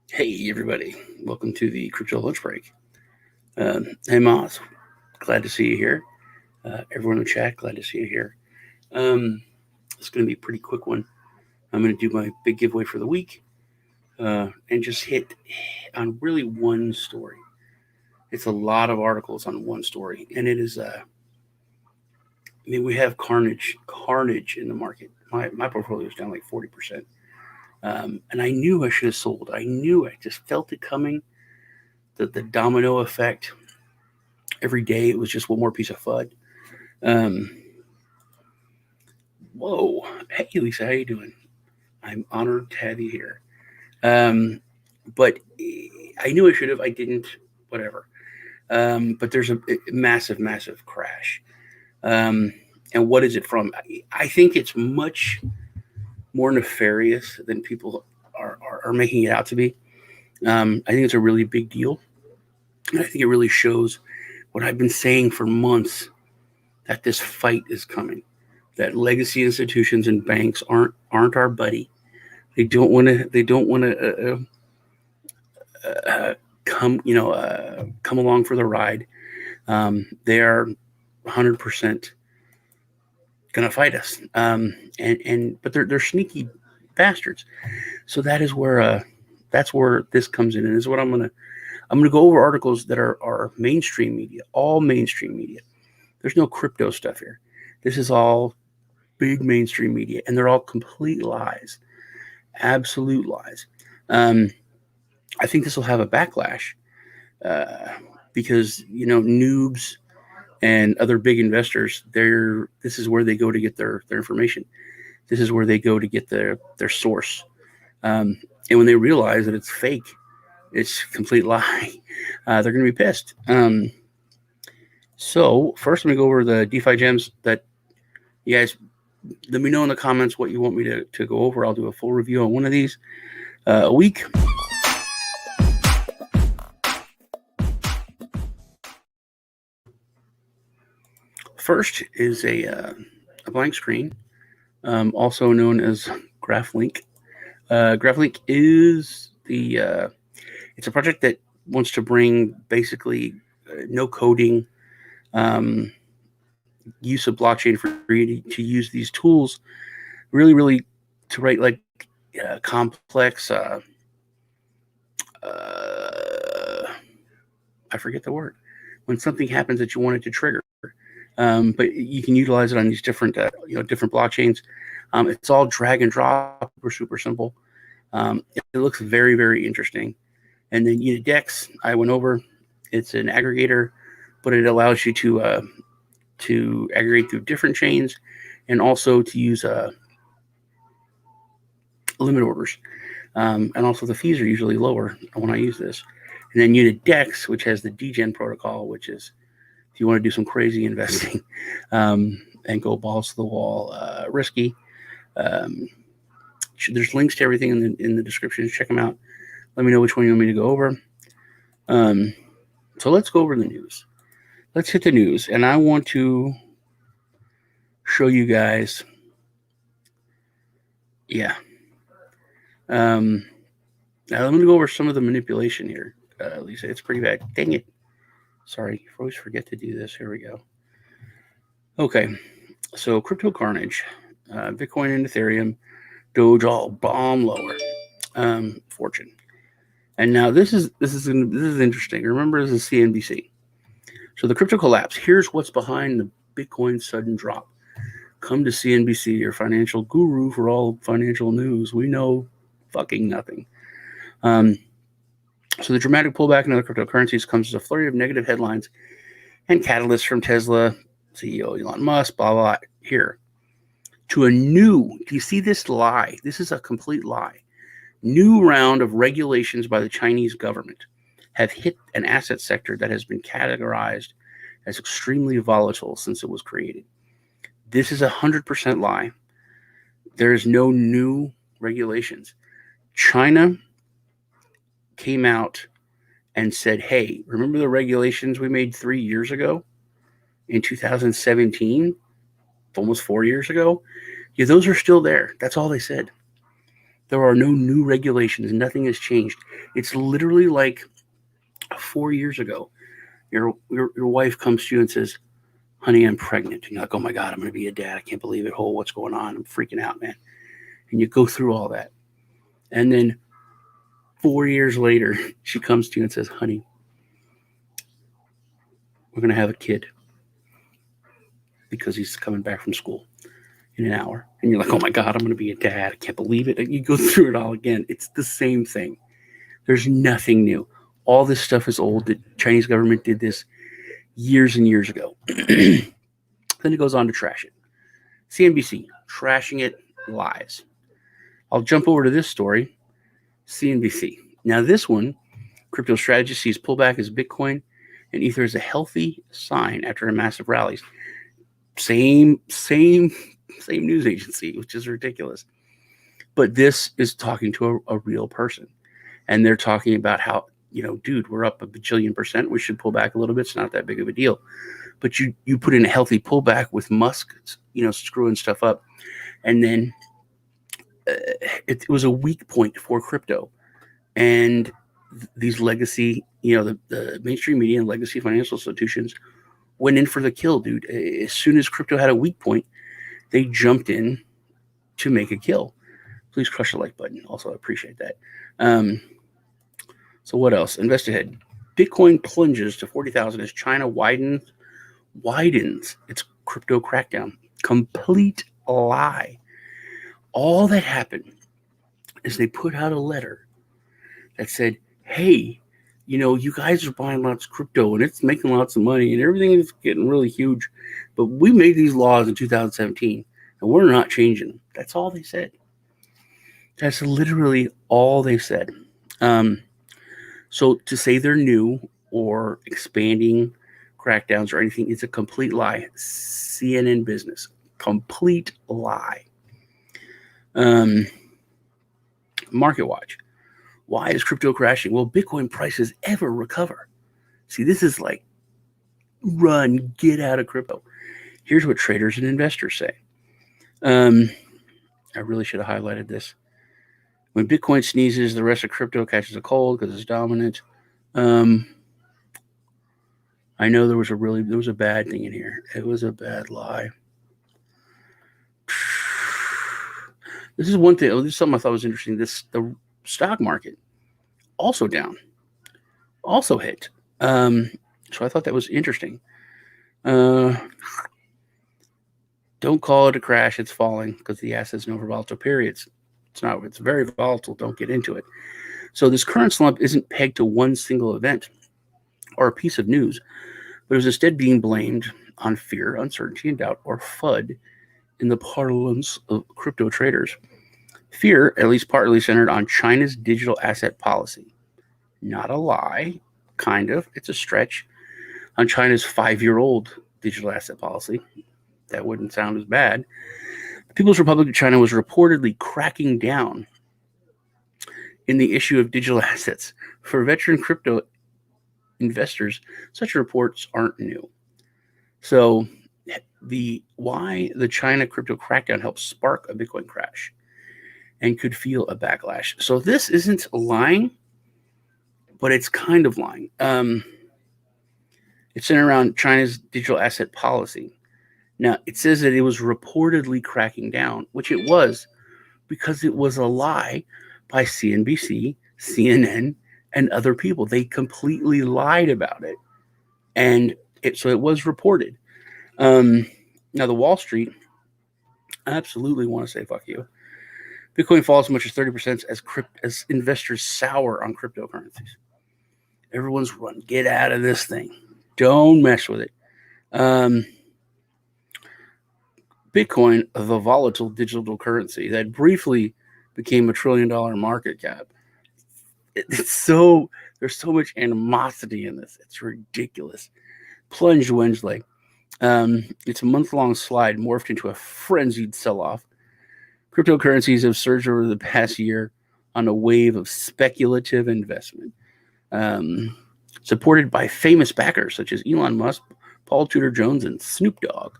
Hey everybody, welcome to the Crypto Lunch Break. Hey Moz, glad to see you here. Everyone in the chat, glad to see you here. It's going to be a pretty quick one. I'm going to do my big giveaway for the week and just hit on really one story. It's a lot of articles on one story, and it is, we have carnage in the market. My portfolio is down like 40%. And I knew I should have sold. I just felt it coming. The domino effect. Every day it was just one more piece of FUD. Whoa. Hey, Lisa, how you doing? I'm honored to have you here. But I knew I should have. I didn't. Whatever. But there's a massive, massive crash. And what is it from? I think it's much more nefarious than people are making it out to be. I think it's a really big deal. And I think it really shows what I've been saying for months, that this fight is coming, that legacy institutions and banks aren't our buddy. They don't want to come along for the ride. They are 100% going to fight us. But they're sneaky bastards. So that's where this comes in. And this is what I'm going to go over articles that are mainstream media, all mainstream media. There's no crypto stuff here. This is all big mainstream media, and they're all complete lies, absolute lies. I think this will have a backlash because, noobs and other big investors, this is where they go to get their information. This is where they go to get their source. And when they realize that it's fake, it's a complete lie, they're going to be pissed. So first, I'm going to go over the DeFi gems that you guys let me know in the comments what you want me to go over. I'll do a full review on one of these a week. First is a blank screen, also known as GraphLink. GraphLink is it's a project that wants to bring basically no coding use of blockchain for you to use these tools, really to write like complex. I forget the word. When something happens that you want it to trigger. But you can utilize it on these different blockchains. It's all drag and drop, super simple. It looks very, very interesting. And then DEX, I went over. It's an aggregator, but it allows you to aggregate through different chains, and also to use limit orders. And also the fees are usually lower when I use this. And then DEX, which has the DGen protocol, which is if you want to do some crazy investing and go balls to the wall, risky. There's links to everything in the description. Check them out. Let me know which one you want me to go over. So let's go over the news. Let's hit the news. And I want to show you guys. Yeah. Now I'm going to go over some of the manipulation here, Lisa. It's pretty bad. Dang it. Sorry, I always forget to do this. Here we go. Okay, so crypto carnage, Bitcoin and Ethereum, Doge all bomb lower, fortune. And now this is interesting. Remember, this is CNBC. So the crypto collapse. Here's what's behind the Bitcoin sudden drop. Come to CNBC, your financial guru for all financial news. We know fucking nothing. So the dramatic pullback in other cryptocurrencies comes as a flurry of negative headlines and catalysts from Tesla, CEO Elon Musk, blah, blah, here, to a new, do you see this lie? This is a complete lie. New round of regulations by the Chinese government have hit an asset sector that has been categorized as extremely volatile since it was created. This is 100% lie. There is no new regulations. China came out and said, hey, remember the regulations we made 3 years ago in 2017, almost 4 years ago? Yeah, those are still there. That's all they said. There are no new regulations. Nothing has changed. It's literally like 4 years ago. Your wife comes to you and says, honey, I'm pregnant. And you're like, oh my God, I'm going to be a dad. I can't believe it. Oh, what's going on? I'm freaking out, man. And you go through all that. And then 4 years later, she comes to you and says, honey, we're going to have a kid because he's coming back from school in an hour. And you're like, oh my God, I'm going to be a dad. I can't believe it. And you go through it all again. It's the same thing. There's nothing new. All this stuff is old. The Chinese government did this years and years ago. Then it goes on to trash it. CNBC, trashing it, lies. I'll jump over to this story. CNBC. Now this one, crypto strategist sees pullback as Bitcoin and Ether is a healthy sign after a massive rallies. Same news agency, which is ridiculous. But this is talking to a real person. And they're talking about how, dude, we're up a bajillion %. We should pull back a little bit. It's not that big of a deal. But you put in a healthy pullback with Musk, screwing stuff up. And then it was a weak point for crypto. And these legacy, the mainstream media and legacy financial institutions went in for the kill, dude. As soon as crypto had a weak point, they jumped in to make a kill. Please crush the like button. Also, I appreciate that. So what else? Invest ahead. Bitcoin plunges to 40,000 as China widens its crypto crackdown. Complete lie. All that happened is they put out a letter that said, hey, you guys are buying lots of crypto and it's making lots of money and everything is getting really huge. But we made these laws in 2017 and we're not changing them. That's all they said. That's literally all they said. So to say they're new or expanding crackdowns or anything is a complete lie. CNN Business. Complete lie. Market Watch. Why is crypto crashing? Will Bitcoin prices ever recover? See, this is like run, get out of crypto. Here's what traders and investors say. I really should have highlighted this. When Bitcoin sneezes, the rest of crypto catches a cold because it's dominant. I know there was a bad thing in here. It was a bad lie. This is one thing. This is something I thought was interesting. The stock market also down, also hit. So I thought that was interesting. Don't call it a crash. It's falling because the asset's known for volatile periods. It's not. It's very volatile. Don't get into it. So this current slump isn't pegged to one single event or a piece of news, but is instead being blamed on fear, uncertainty, and doubt, or FUD in the parlance of crypto traders. Fear, at least partly centered on China's digital asset policy. Not a lie, kind of. It's a stretch. On China's 5-year-old digital asset policy. That wouldn't sound as bad. The People's Republic of China was reportedly cracking down in the issue of digital assets. For veteran crypto investors, such reports aren't new. So why the China crypto crackdown helped spark a Bitcoin crash and could feel a backlash. So this isn't lying, but it's kind of lying. It's centered around China's digital asset policy. Now, it says that it was reportedly cracking down, which it was, because it was a lie by CNBC, CNN, and other people. They completely lied about it. And so it was reported. Now, the Wall Street, I absolutely want to say fuck you. Bitcoin falls as much as 30% as investors sour on cryptocurrencies. Everyone's run. Get out of this thing. Don't mess with it. Bitcoin, the volatile digital currency that briefly became $1 trillion market cap. There's so much animosity in this. It's ridiculous. Plunged Wednesday. It's a month-long slide morphed into a frenzied sell-off. Cryptocurrencies have surged over the past year on a wave of speculative investment, supported by famous backers such as Elon Musk, Paul Tudor Jones, and Snoop Dogg.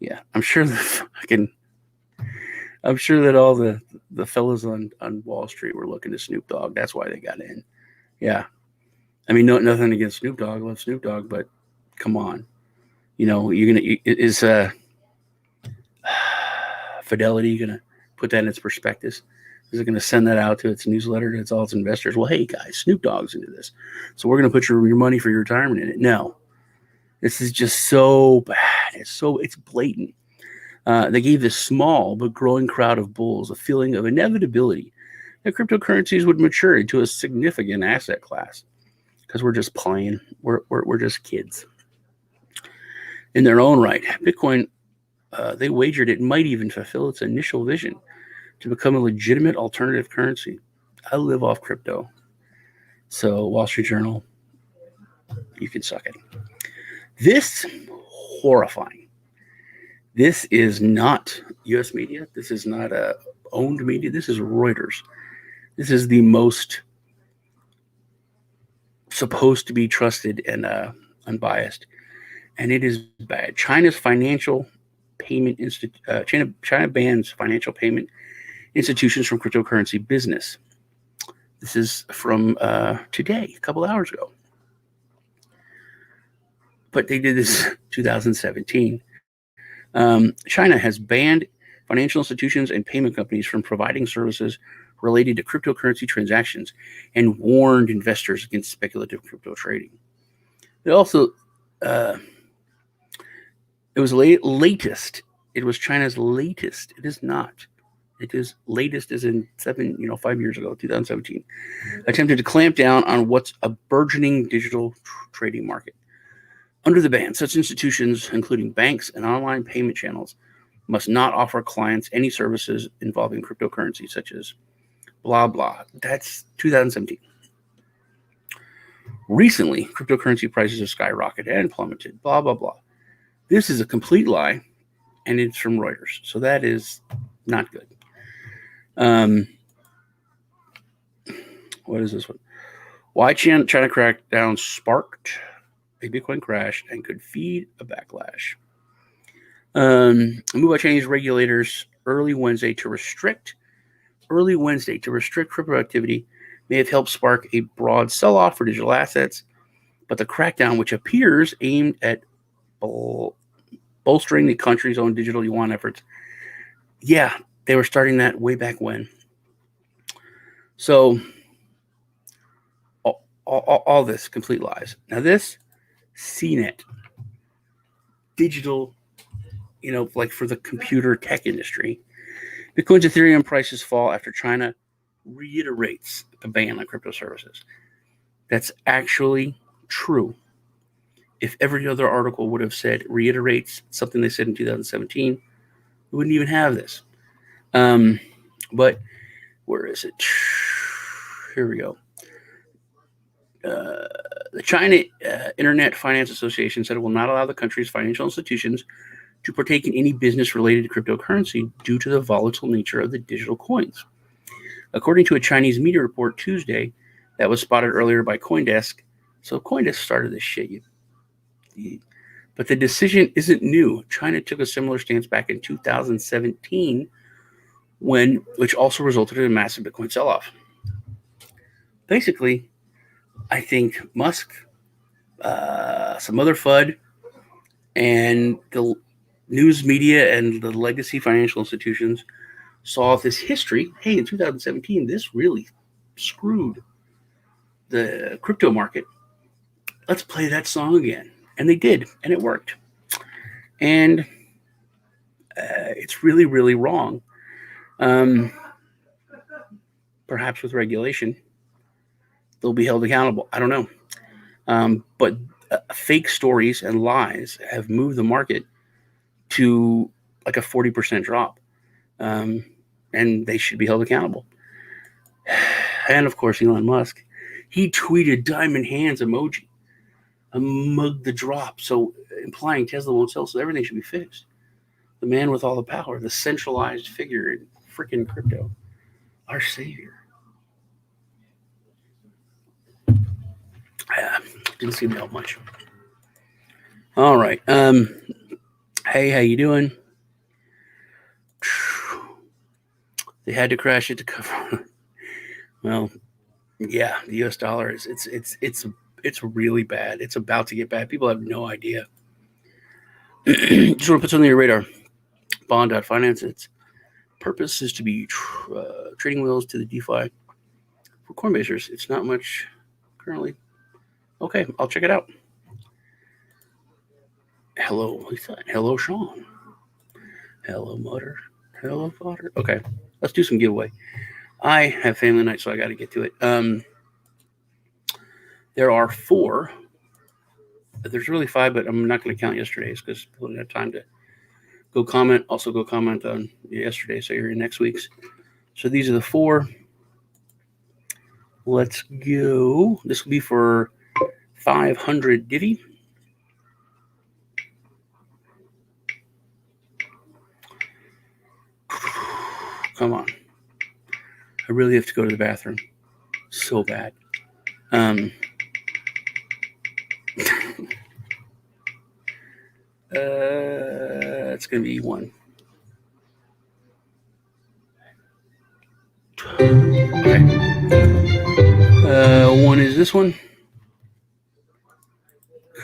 Yeah, I'm sure that all the fellas on Wall Street were looking to Snoop Dogg. That's why they got in. Yeah, I mean, nothing against Snoop Dogg. I love Snoop Dogg, but come on, is Fidelity gonna put that in its prospectus? Is it going to send that out to its newsletter to all its investors? Well, hey guys, Snoop Dogg's into this, so we're going to put your money for your retirement in it. No, this is just so bad. It's blatant. They gave this small but growing crowd of bulls a feeling of inevitability that cryptocurrencies would mature into a significant asset class because we're just playing. We're just kids. In their own right, Bitcoin, they wagered it might even fulfill its initial vision to become a legitimate alternative currency. I live off crypto. So Wall Street Journal, you can suck it. This horrifying. This is not U.S. media. This is not owned media. This is Reuters. This is the most supposed to be trusted and unbiased, and it is bad. China's financial payment China bans financial payment institutions from cryptocurrency business. This is from today, a couple hours ago. But they did this 2017. China has banned financial institutions and payment companies from providing services related to cryptocurrency transactions and warned investors against speculative crypto trading. It also, it was latest. It was China's latest. It is not. It is latest as in 5 years ago, 2017, attempted to clamp down on what's a burgeoning digital trading market. Under the ban, such institutions, including banks and online payment channels, must not offer clients any services involving cryptocurrency, such as blah, blah. That's 2017. Recently, cryptocurrency prices have skyrocketed and plummeted, blah, blah, blah. This is a complete lie, and it's from Reuters. So that is not good. What is this one? Why China crackdown sparked a Bitcoin crash and could feed a backlash. A move by Chinese regulators early Wednesday to restrict crypto activity may have helped spark a broad sell-off for digital assets, but the crackdown, which appears aimed at bolstering the country's own digital yuan efforts, yeah, they were starting that way back when. So all this complete lies. Now this CNET, digital, like for the computer tech industry, Bitcoin's Ethereum prices fall after China reiterates the ban on crypto services. That's actually true. If every other article would have said reiterates something they said in 2017, we wouldn't even have this. But where is it? Here we go. The China Internet Finance Association said it will not allow the country's financial institutions to partake in any business related to cryptocurrency due to the volatile nature of the digital coins. According to a Chinese media report Tuesday that was spotted earlier by CoinDesk, so CoinDesk started this shit. But the decision isn't new. China took a similar stance back in 2017, which also resulted in a massive Bitcoin sell-off. Basically, I think Musk, some other FUD, and the news media and the legacy financial institutions saw this history. Hey, in 2017, this really screwed the crypto market. Let's play that song again. And they did, and it worked. And it's really, really wrong. Perhaps with regulation, they'll be held accountable. I don't know. But fake stories and lies have moved the market to like a 40% drop. And they should be held accountable. And of course, Elon Musk, he tweeted diamond hands emoji among the drop, so implying Tesla won't sell, so everything should be fixed. The man with all the power, the centralized figure in freaking crypto, our savior. Didn't seem to help much. All right. Hey, how you doing? They had to crash it to cover. Well, yeah, the U.S. dollar is it's really bad. It's about to get bad. People have no idea. Just want to put something on your radar. Bond.finance. Its purpose is to be trading wheels to the DeFi for Coinbasers. It's not much currently. Okay, I'll check it out. Hello, Lisa. Hello, Sean. Hello, Mutter. Hello, Potter. Okay, let's do some giveaway. I have family night, so I got to get to it. There are 4. There's really 5, but I'm not going to count yesterday's because people didn't have time to go comment. Also, go comment on yesterday, so you're in next week's. So these are the 4. Let's go. This will be for 500 Divi. Come on. I really have to go to the bathroom. So bad. It's going to be 1. Okay. 1 is this one.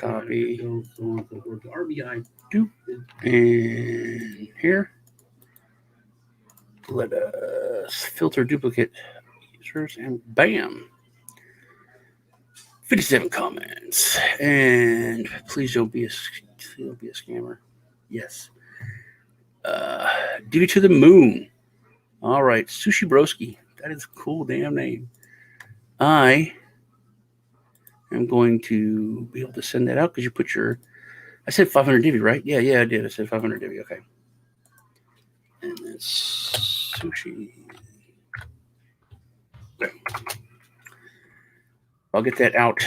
Copy. RBI 2. And here. Let us filter duplicate users and bam. 57 comments. And please don't be a scammer. Yes. Divi to the moon. All right. Sushi Broski. That is a cool damn name. I am going to be able to send that out because you put your. I said 500 Divi, right? Yeah, I did. I said 500 Divi. Okay. And then sushi. Okay. I'll get that out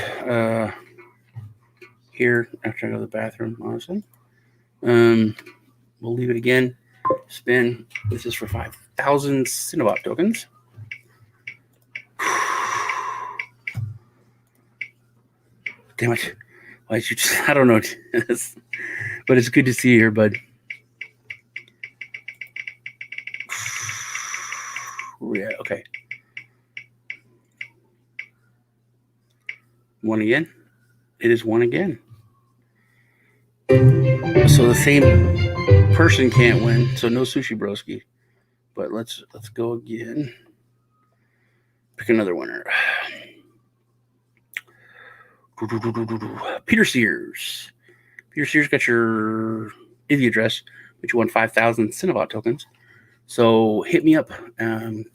here after I go to the bathroom, honestly. We'll leave it again. Spin. This is for 5,000 Cinnabot tokens. Damn it. Why did you just, I don't know. But it's good to see you here, bud. Yeah, okay. 1 again. It is 1 again. So the same person can't win. So no Sushi Broski. But let's go again. Pick another winner. Peter Sears. Peter Sears got your Divi address, but you won 5,000 Cinnabot tokens. So hit me up.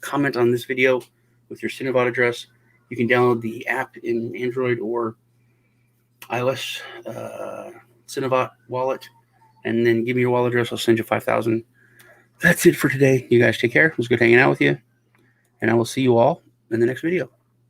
Comment on this video with your Cinnabot address. You can download the app in Android or iOS Cinnabot wallet, and then give me your wallet address. I'll send you 5,000. That's it for today. You guys take care. It was good hanging out with you, and I will see you all in the next video.